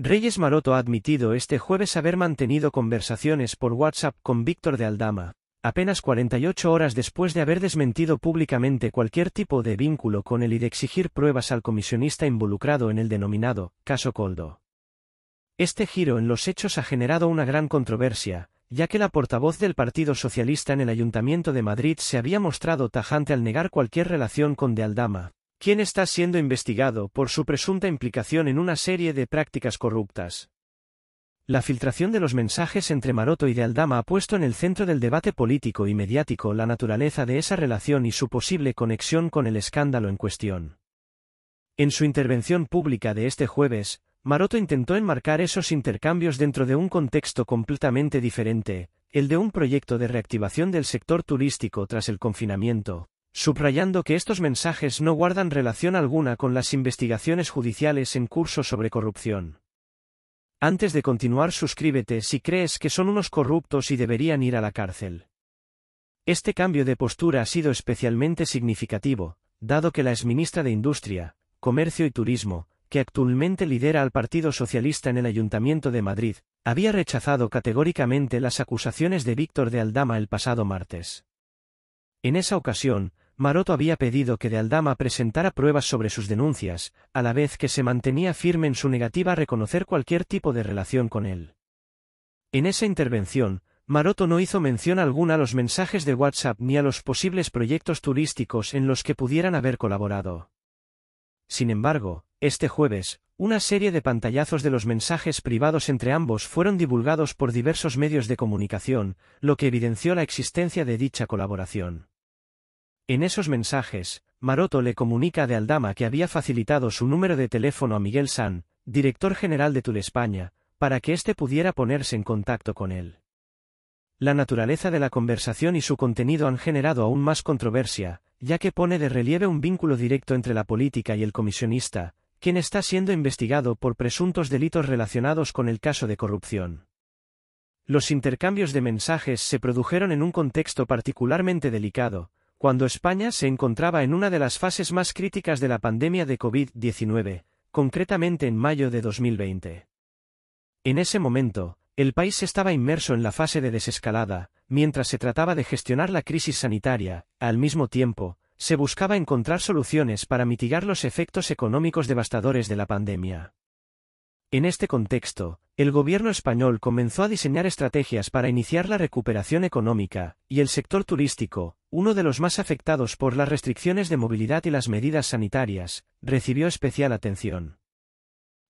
Reyes Maroto ha admitido este jueves haber mantenido conversaciones por WhatsApp con Víctor de Aldama, apenas 48 horas después de haber desmentido públicamente cualquier tipo de vínculo con él y de exigir pruebas al comisionista involucrado en el denominado caso Koldo. Este giro en los hechos ha generado una gran controversia, ya que la portavoz del Partido Socialista en el Ayuntamiento de Madrid se había mostrado tajante al negar cualquier relación con de Aldama, quien está siendo investigado por su presunta implicación en una serie de prácticas corruptas. La filtración de los mensajes entre Maroto y de Aldama ha puesto en el centro del debate político y mediático la naturaleza de esa relación y su posible conexión con el escándalo en cuestión. En su intervención pública de este jueves, Maroto intentó enmarcar esos intercambios dentro de un contexto completamente diferente, el de un proyecto de reactivación del sector turístico tras el confinamiento, subrayando que estos mensajes no guardan relación alguna con las investigaciones judiciales en curso sobre corrupción. Antes de continuar, suscríbete si crees que son unos corruptos y deberían ir a la cárcel. Este cambio de postura ha sido especialmente significativo, dado que la exministra de Industria, Comercio y Turismo, que actualmente lidera al Partido Socialista en el Ayuntamiento de Madrid, había rechazado categóricamente las acusaciones de Víctor de Aldama el pasado martes. En esa ocasión, Maroto había pedido que de Aldama presentara pruebas sobre sus denuncias, a la vez que se mantenía firme en su negativa a reconocer cualquier tipo de relación con él. En esa intervención, Maroto no hizo mención alguna a los mensajes de WhatsApp ni a los posibles proyectos turísticos en los que pudieran haber colaborado. Sin embargo, este jueves, una serie de pantallazos de los mensajes privados entre ambos fueron divulgados por diversos medios de comunicación, lo que evidenció la existencia de dicha colaboración. En esos mensajes, Maroto le comunica a de Aldama que había facilitado su número de teléfono a Miguel Sanz, director general de Turespaña, para que éste pudiera ponerse en contacto con él. La naturaleza de la conversación y su contenido han generado aún más controversia, ya que pone de relieve un vínculo directo entre la política y el comisionista, quien está siendo investigado por presuntos delitos relacionados con el caso de corrupción. Los intercambios de mensajes se produjeron en un contexto particularmente delicado, cuando España se encontraba en una de las fases más críticas de la pandemia de COVID-19, concretamente en mayo de 2020. En ese momento, el país estaba inmerso en la fase de desescalada, mientras se trataba de gestionar la crisis sanitaria. Al mismo tiempo, se buscaba encontrar soluciones para mitigar los efectos económicos devastadores de la pandemia. En este contexto, el gobierno español comenzó a diseñar estrategias para iniciar la recuperación económica, y el sector turístico, uno de los más afectados por las restricciones de movilidad y las medidas sanitarias, recibió especial atención.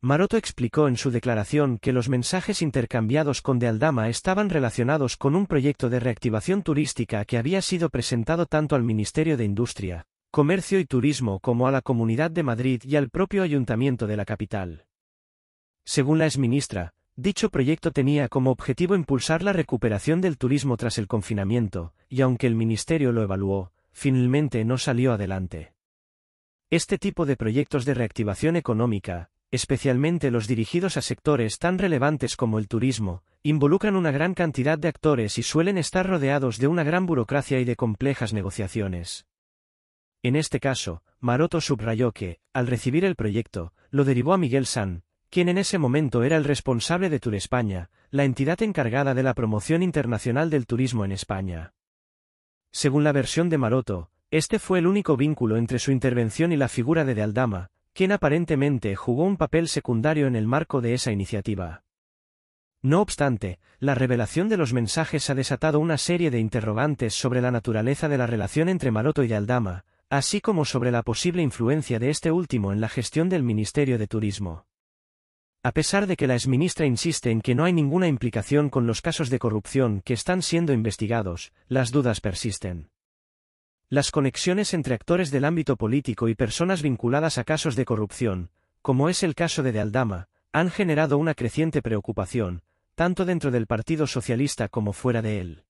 Maroto explicó en su declaración que los mensajes intercambiados con de Aldama estaban relacionados con un proyecto de reactivación turística que había sido presentado tanto al Ministerio de Industria, Comercio y Turismo como a la Comunidad de Madrid y al propio Ayuntamiento de la capital. Según la exministra, dicho proyecto tenía como objetivo impulsar la recuperación del turismo tras el confinamiento, y aunque el Ministerio lo evaluó, finalmente no salió adelante. Este tipo de proyectos de reactivación económica, especialmente los dirigidos a sectores tan relevantes como el turismo, involucran una gran cantidad de actores y suelen estar rodeados de una gran burocracia y de complejas negociaciones. En este caso, Maroto subrayó que, al recibir el proyecto, lo derivó a Miguel Sanz, quien en ese momento era el responsable de Turespaña, la entidad encargada de la promoción internacional del turismo en España. Según la versión de Maroto, este fue el único vínculo entre su intervención y la figura de Aldama, quien aparentemente jugó un papel secundario en el marco de esa iniciativa. No obstante, la revelación de los mensajes ha desatado una serie de interrogantes sobre la naturaleza de la relación entre Maroto y de Aldama, así como sobre la posible influencia de este último en la gestión del Ministerio de Turismo. A pesar de que la exministra insiste en que no hay ninguna implicación con los casos de corrupción que están siendo investigados, las dudas persisten. Las conexiones entre actores del ámbito político y personas vinculadas a casos de corrupción, como es el caso de Aldama, han generado una creciente preocupación, tanto dentro del Partido Socialista como fuera de él.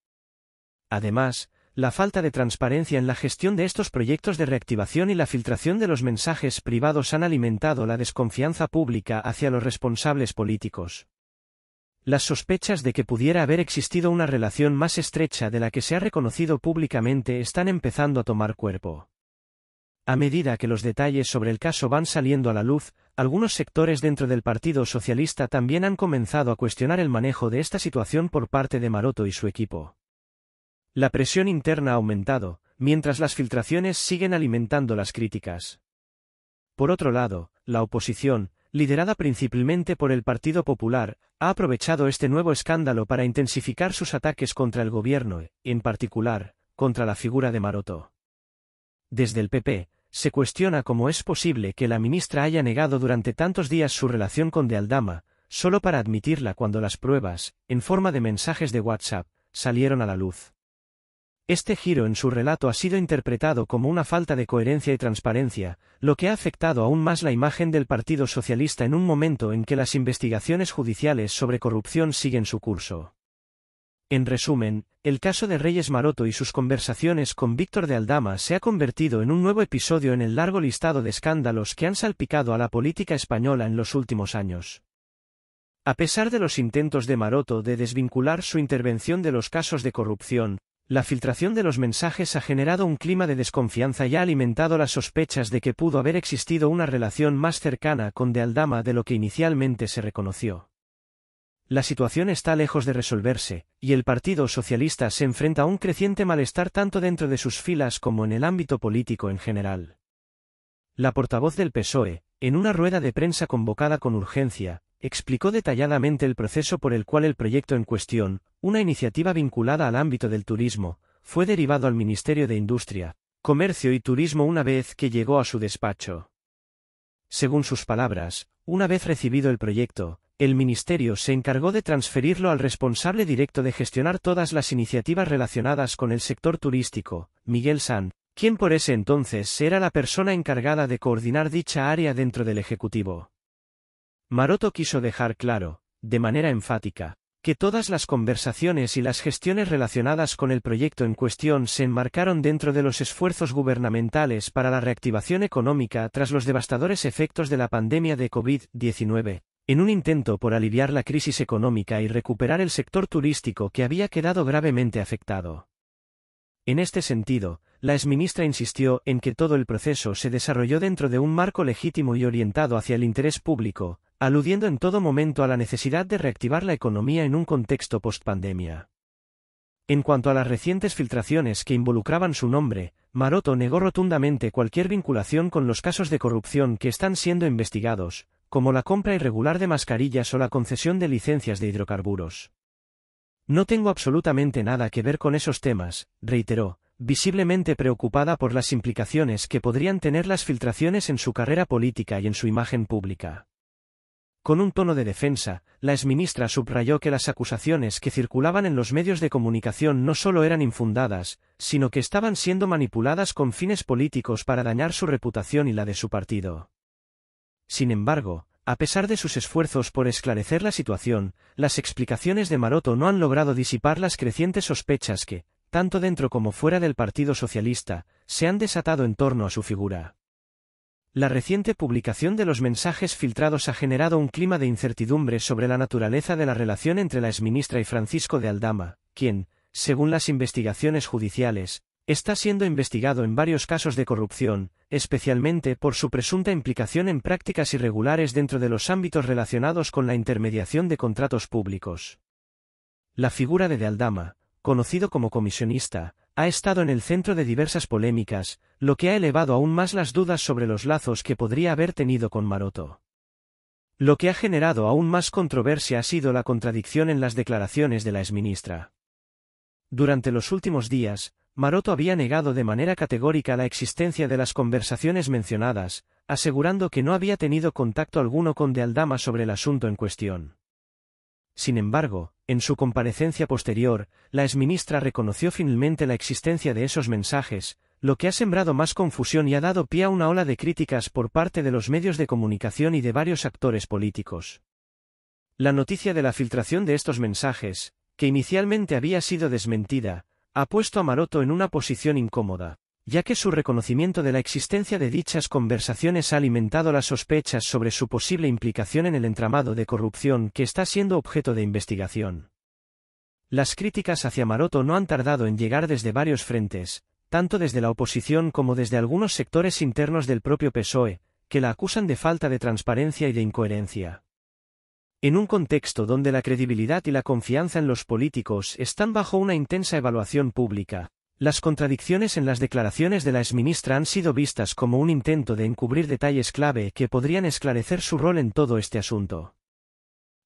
Además, la falta de transparencia en la gestión de estos proyectos de reactivación y la filtración de los mensajes privados han alimentado la desconfianza pública hacia los responsables políticos. Las sospechas de que pudiera haber existido una relación más estrecha de la que se ha reconocido públicamente están empezando a tomar cuerpo. A medida que los detalles sobre el caso van saliendo a la luz, algunos sectores dentro del Partido Socialista también han comenzado a cuestionar el manejo de esta situación por parte de Maroto y su equipo. La presión interna ha aumentado, mientras las filtraciones siguen alimentando las críticas. Por otro lado, la oposición, liderada principalmente por el Partido Popular, ha aprovechado este nuevo escándalo para intensificar sus ataques contra el gobierno y, en particular, contra la figura de Maroto. Desde el PP, se cuestiona cómo es posible que la ministra haya negado durante tantos días su relación con De Aldama, solo para admitirla cuando las pruebas, en forma de mensajes de WhatsApp, salieron a la luz. Este giro en su relato ha sido interpretado como una falta de coherencia y transparencia, lo que ha afectado aún más la imagen del Partido Socialista en un momento en que las investigaciones judiciales sobre corrupción siguen su curso. En resumen, el caso de Reyes Maroto y sus conversaciones con Víctor de Aldama se ha convertido en un nuevo episodio en el largo listado de escándalos que han salpicado a la política española en los últimos años. A pesar de los intentos de Maroto de desvincular su intervención de los casos de corrupción, la filtración de los mensajes ha generado un clima de desconfianza y ha alimentado las sospechas de que pudo haber existido una relación más cercana con De Aldama de lo que inicialmente se reconoció. La situación está lejos de resolverse, y el Partido Socialista se enfrenta a un creciente malestar tanto dentro de sus filas como en el ámbito político en general. La portavoz del PSOE, en una rueda de prensa convocada con urgencia, explicó detalladamente el proceso por el cual el proyecto en cuestión, una iniciativa vinculada al ámbito del turismo, fue derivado al Ministerio de Industria, Comercio y Turismo una vez que llegó a su despacho. Según sus palabras, una vez recibido el proyecto, el Ministerio se encargó de transferirlo al responsable directo de gestionar todas las iniciativas relacionadas con el sector turístico, Miguel Sanz, quien por ese entonces era la persona encargada de coordinar dicha área dentro del Ejecutivo. Maroto quiso dejar claro, de manera enfática, que todas las conversaciones y las gestiones relacionadas con el proyecto en cuestión se enmarcaron dentro de los esfuerzos gubernamentales para la reactivación económica tras los devastadores efectos de la pandemia de COVID-19, en un intento por aliviar la crisis económica y recuperar el sector turístico que había quedado gravemente afectado. En este sentido, la exministra insistió en que todo el proceso se desarrolló dentro de un marco legítimo y orientado hacia el interés público, aludiendo en todo momento a la necesidad de reactivar la economía en un contexto post-pandemia. En cuanto a las recientes filtraciones que involucraban su nombre, Maroto negó rotundamente cualquier vinculación con los casos de corrupción que están siendo investigados, como la compra irregular de mascarillas o la concesión de licencias de hidrocarburos. No tengo absolutamente nada que ver con esos temas, reiteró, visiblemente preocupada por las implicaciones que podrían tener las filtraciones en su carrera política y en su imagen pública. Con un tono de defensa, la exministra subrayó que las acusaciones que circulaban en los medios de comunicación no solo eran infundadas, sino que estaban siendo manipuladas con fines políticos para dañar su reputación y la de su partido. Sin embargo, a pesar de sus esfuerzos por esclarecer la situación, las explicaciones de Maroto no han logrado disipar las crecientes sospechas que, tanto dentro como fuera del Partido Socialista, se han desatado en torno a su figura. La reciente publicación de los mensajes filtrados ha generado un clima de incertidumbre sobre la naturaleza de la relación entre la exministra y Francisco de Aldama, quien, según las investigaciones judiciales, está siendo investigado en varios casos de corrupción, especialmente por su presunta implicación en prácticas irregulares dentro de los ámbitos relacionados con la intermediación de contratos públicos. La figura de Aldama, conocido como comisionista, ha estado en el centro de diversas polémicas, lo que ha elevado aún más las dudas sobre los lazos que podría haber tenido con Maroto. Lo que ha generado aún más controversia ha sido la contradicción en las declaraciones de la exministra. Durante los últimos días, Maroto había negado de manera categórica la existencia de las conversaciones mencionadas, asegurando que no había tenido contacto alguno con De Aldama sobre el asunto en cuestión. Sin embargo, en su comparecencia posterior, la exministra reconoció finalmente la existencia de esos mensajes, lo que ha sembrado más confusión y ha dado pie a una ola de críticas por parte de los medios de comunicación y de varios actores políticos. La noticia de la filtración de estos mensajes, que inicialmente había sido desmentida, ha puesto a Maroto en una posición incómoda, ya que su reconocimiento de la existencia de dichas conversaciones ha alimentado las sospechas sobre su posible implicación en el entramado de corrupción que está siendo objeto de investigación. Las críticas hacia Maroto no han tardado en llegar desde varios frentes, tanto desde la oposición como desde algunos sectores internos del propio PSOE, que la acusan de falta de transparencia y de incoherencia. En un contexto donde la credibilidad y la confianza en los políticos están bajo una intensa evaluación pública, las contradicciones en las declaraciones de la exministra han sido vistas como un intento de encubrir detalles clave que podrían esclarecer su rol en todo este asunto.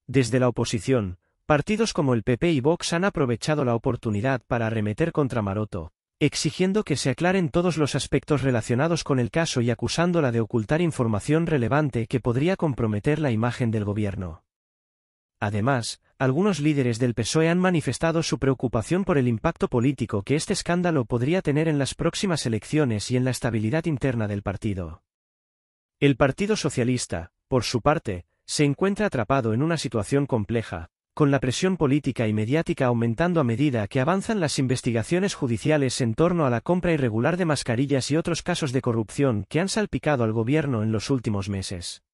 Desde la oposición, partidos como el PP y Vox han aprovechado la oportunidad para arremeter contra Maroto, exigiendo que se aclaren todos los aspectos relacionados con el caso y acusándola de ocultar información relevante que podría comprometer la imagen del gobierno. Además, algunos líderes del PSOE han manifestado su preocupación por el impacto político que este escándalo podría tener en las próximas elecciones y en la estabilidad interna del partido. El Partido Socialista, por su parte, se encuentra atrapado en una situación compleja, con la presión política y mediática aumentando a medida que avanzan las investigaciones judiciales en torno a la compra irregular de mascarillas y otros casos de corrupción que han salpicado al gobierno en los últimos meses.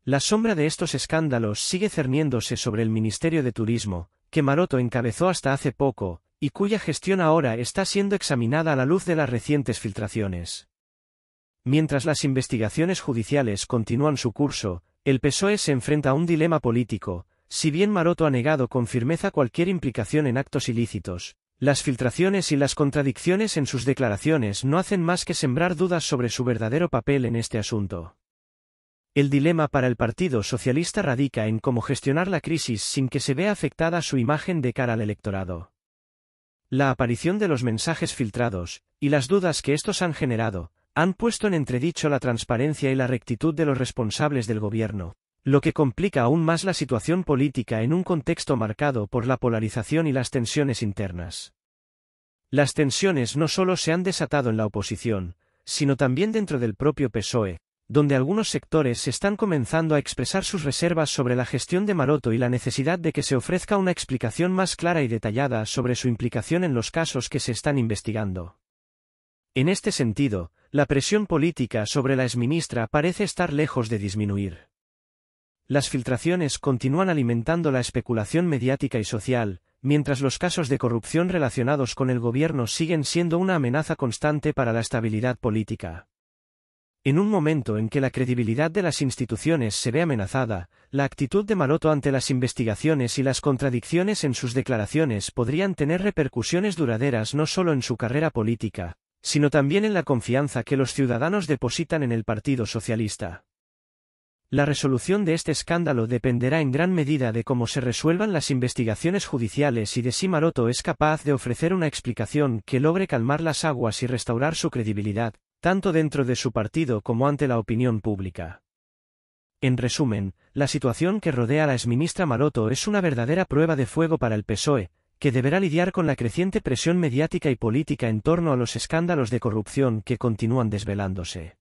La sombra de estos escándalos sigue cerniéndose sobre el Ministerio de Turismo, que Maroto encabezó hasta hace poco, y cuya gestión ahora está siendo examinada a la luz de las recientes filtraciones. Mientras las investigaciones judiciales continúan su curso, el PSOE se enfrenta a un dilema político. Si bien Maroto ha negado con firmeza cualquier implicación en actos ilícitos, las filtraciones y las contradicciones en sus declaraciones no hacen más que sembrar dudas sobre su verdadero papel en este asunto. El dilema para el Partido Socialista radica en cómo gestionar la crisis sin que se vea afectada su imagen de cara al electorado. La aparición de los mensajes filtrados, y las dudas que estos han generado, han puesto en entredicho la transparencia y la rectitud de los responsables del gobierno, lo que complica aún más la situación política en un contexto marcado por la polarización y las tensiones internas. Las tensiones no solo se han desatado en la oposición, sino también dentro del propio PSOE, donde algunos sectores están comenzando a expresar sus reservas sobre la gestión de Maroto y la necesidad de que se ofrezca una explicación más clara y detallada sobre su implicación en los casos que se están investigando. En este sentido, la presión política sobre la exministra parece estar lejos de disminuir. Las filtraciones continúan alimentando la especulación mediática y social, mientras los casos de corrupción relacionados con el gobierno siguen siendo una amenaza constante para la estabilidad política. En un momento en que la credibilidad de las instituciones se ve amenazada, la actitud de Maroto ante las investigaciones y las contradicciones en sus declaraciones podrían tener repercusiones duraderas no solo en su carrera política, sino también en la confianza que los ciudadanos depositan en el Partido Socialista. La resolución de este escándalo dependerá en gran medida de cómo se resuelvan las investigaciones judiciales y de si Maroto es capaz de ofrecer una explicación que logre calmar las aguas y restaurar su credibilidad, tanto dentro de su partido como ante la opinión pública. En resumen, la situación que rodea a la exministra Maroto es una verdadera prueba de fuego para el PSOE, que deberá lidiar con la creciente presión mediática y política en torno a los escándalos de corrupción que continúan desvelándose.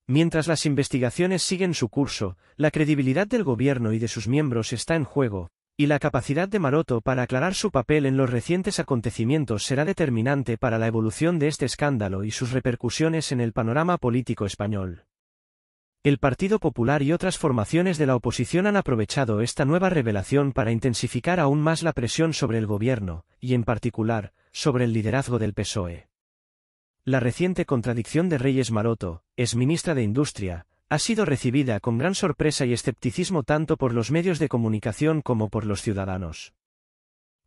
Mientras las investigaciones siguen su curso, la credibilidad del gobierno y de sus miembros está en juego, y la capacidad de Maroto para aclarar su papel en los recientes acontecimientos será determinante para la evolución de este escándalo y sus repercusiones en el panorama político español. El Partido Popular y otras formaciones de la oposición han aprovechado esta nueva revelación para intensificar aún más la presión sobre el gobierno, y en particular, sobre el liderazgo del PSOE. La reciente contradicción de Reyes Maroto, exministra de Industria, ha sido recibida con gran sorpresa y escepticismo tanto por los medios de comunicación como por los ciudadanos.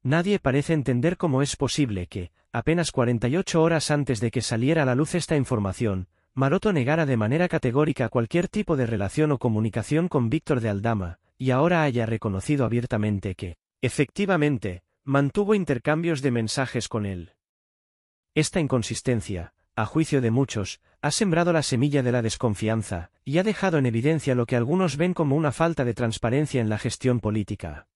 Nadie parece entender cómo es posible que, apenas 48 horas antes de que saliera a la luz esta información, Maroto negara de manera categórica cualquier tipo de relación o comunicación con Víctor de Aldama, y ahora haya reconocido abiertamente que, efectivamente, mantuvo intercambios de mensajes con él. Esta inconsistencia, a juicio de muchos, ha sembrado la semilla de la desconfianza, y ha dejado en evidencia lo que algunos ven como una falta de transparencia en la gestión política.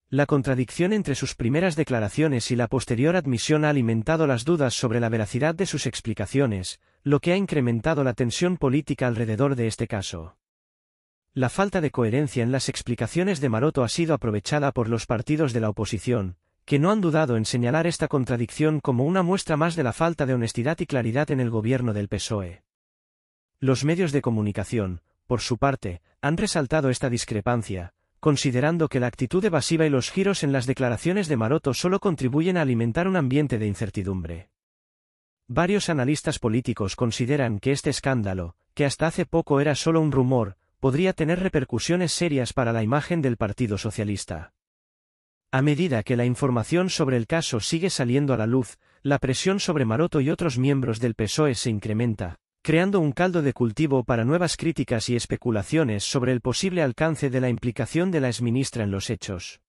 La contradicción entre sus primeras declaraciones y la posterior admisión ha alimentado las dudas sobre la veracidad de sus explicaciones, lo que ha incrementado la tensión política alrededor de este caso. La falta de coherencia en las explicaciones de Maroto ha sido aprovechada por los partidos de la oposición, que no han dudado en señalar esta contradicción como una muestra más de la falta de honestidad y claridad en el gobierno del PSOE. Los medios de comunicación, por su parte, han resaltado esta discrepancia, considerando que la actitud evasiva y los giros en las declaraciones de Maroto solo contribuyen a alimentar un ambiente de incertidumbre. Varios analistas políticos consideran que este escándalo, que hasta hace poco era solo un rumor, podría tener repercusiones serias para la imagen del Partido Socialista. A medida que la información sobre el caso sigue saliendo a la luz, la presión sobre Maroto y otros miembros del PSOE se incrementa, creando un caldo de cultivo para nuevas críticas y especulaciones sobre el posible alcance de la implicación de la exministra en los hechos.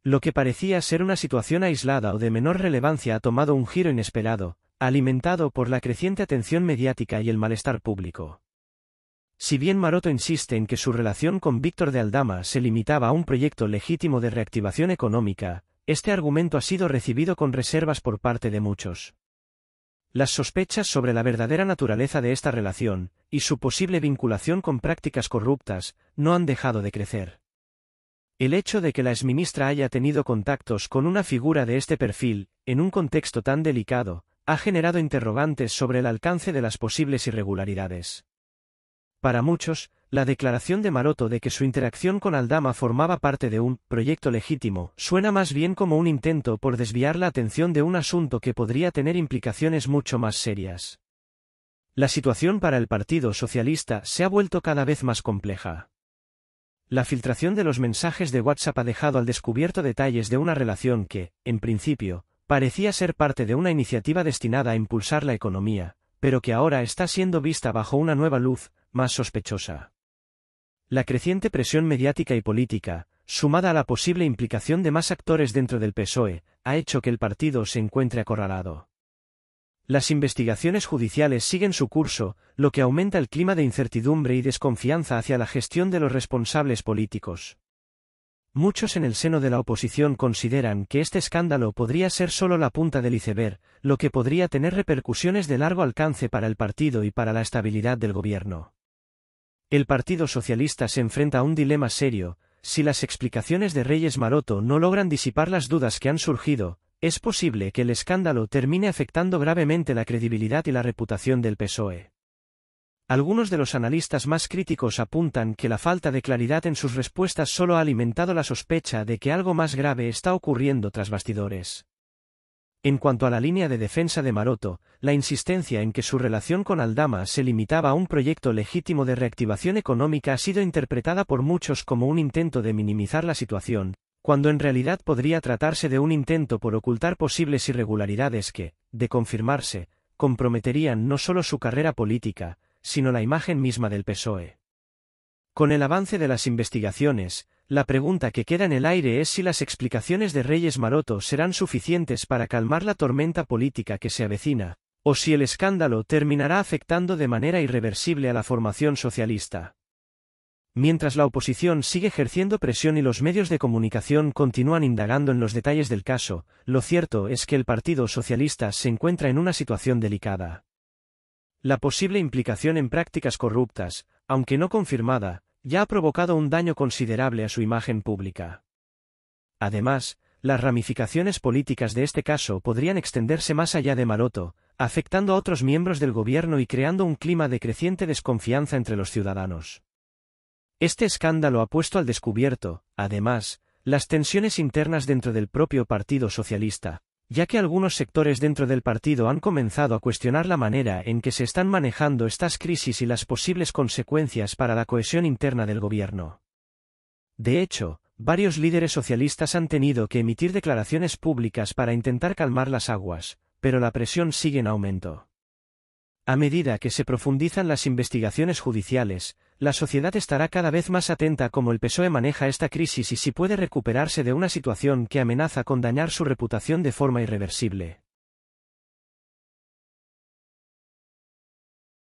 Lo que parecía ser una situación aislada o de menor relevancia ha tomado un giro inesperado, alimentado por la creciente atención mediática y el malestar público. Si bien Maroto insiste en que su relación con Víctor de Aldama se limitaba a un proyecto legítimo de reactivación económica, este argumento ha sido recibido con reservas por parte de muchos. Las sospechas sobre la verdadera naturaleza de esta relación, y su posible vinculación con prácticas corruptas, no han dejado de crecer. El hecho de que la exministra haya tenido contactos con una figura de este perfil, en un contexto tan delicado, ha generado interrogantes sobre el alcance de las posibles irregularidades. Para muchos, la declaración de Maroto de que su interacción con Aldama formaba parte de un proyecto legítimo suena más bien como un intento por desviar la atención de un asunto que podría tener implicaciones mucho más serias. La situación para el Partido Socialista se ha vuelto cada vez más compleja. La filtración de los mensajes de WhatsApp ha dejado al descubierto detalles de una relación que, en principio, parecía ser parte de una iniciativa destinada a impulsar la economía, pero que ahora está siendo vista bajo una nueva luz, más sospechosa. La creciente presión mediática y política, sumada a la posible implicación de más actores dentro del PSOE, ha hecho que el partido se encuentre acorralado. Las investigaciones judiciales siguen su curso, lo que aumenta el clima de incertidumbre y desconfianza hacia la gestión de los responsables políticos. Muchos en el seno de la oposición consideran que este escándalo podría ser solo la punta del iceberg, lo que podría tener repercusiones de largo alcance para el partido y para la estabilidad del gobierno. El Partido Socialista se enfrenta a un dilema serio: si las explicaciones de Reyes Maroto no logran disipar las dudas que han surgido, es posible que el escándalo termine afectando gravemente la credibilidad y la reputación del PSOE. Algunos de los analistas más críticos apuntan que la falta de claridad en sus respuestas solo ha alimentado la sospecha de que algo más grave está ocurriendo tras bastidores. En cuanto a la línea de defensa de Maroto, la insistencia en que su relación con Aldama se limitaba a un proyecto legítimo de reactivación económica ha sido interpretada por muchos como un intento de minimizar la situación, cuando en realidad podría tratarse de un intento por ocultar posibles irregularidades que, de confirmarse, comprometerían no solo su carrera política, sino la imagen misma del PSOE. Con el avance de las investigaciones, la pregunta que queda en el aire es si las explicaciones de Reyes Maroto serán suficientes para calmar la tormenta política que se avecina, o si el escándalo terminará afectando de manera irreversible a la formación socialista. Mientras la oposición sigue ejerciendo presión y los medios de comunicación continúan indagando en los detalles del caso, lo cierto es que el Partido Socialista se encuentra en una situación delicada. La posible implicación en prácticas corruptas, aunque no confirmada, ya ha provocado un daño considerable a su imagen pública. Además, las ramificaciones políticas de este caso podrían extenderse más allá de Maroto, afectando a otros miembros del gobierno y creando un clima de creciente desconfianza entre los ciudadanos. Este escándalo ha puesto al descubierto, además, las tensiones internas dentro del propio Partido Socialista, ya que algunos sectores dentro del partido han comenzado a cuestionar la manera en que se están manejando estas crisis y las posibles consecuencias para la cohesión interna del gobierno. De hecho, varios líderes socialistas han tenido que emitir declaraciones públicas para intentar calmar las aguas, pero la presión sigue en aumento. A medida que se profundizan las investigaciones judiciales, la sociedad estará cada vez más atenta a cómo el PSOE maneja esta crisis y si puede recuperarse de una situación que amenaza con dañar su reputación de forma irreversible.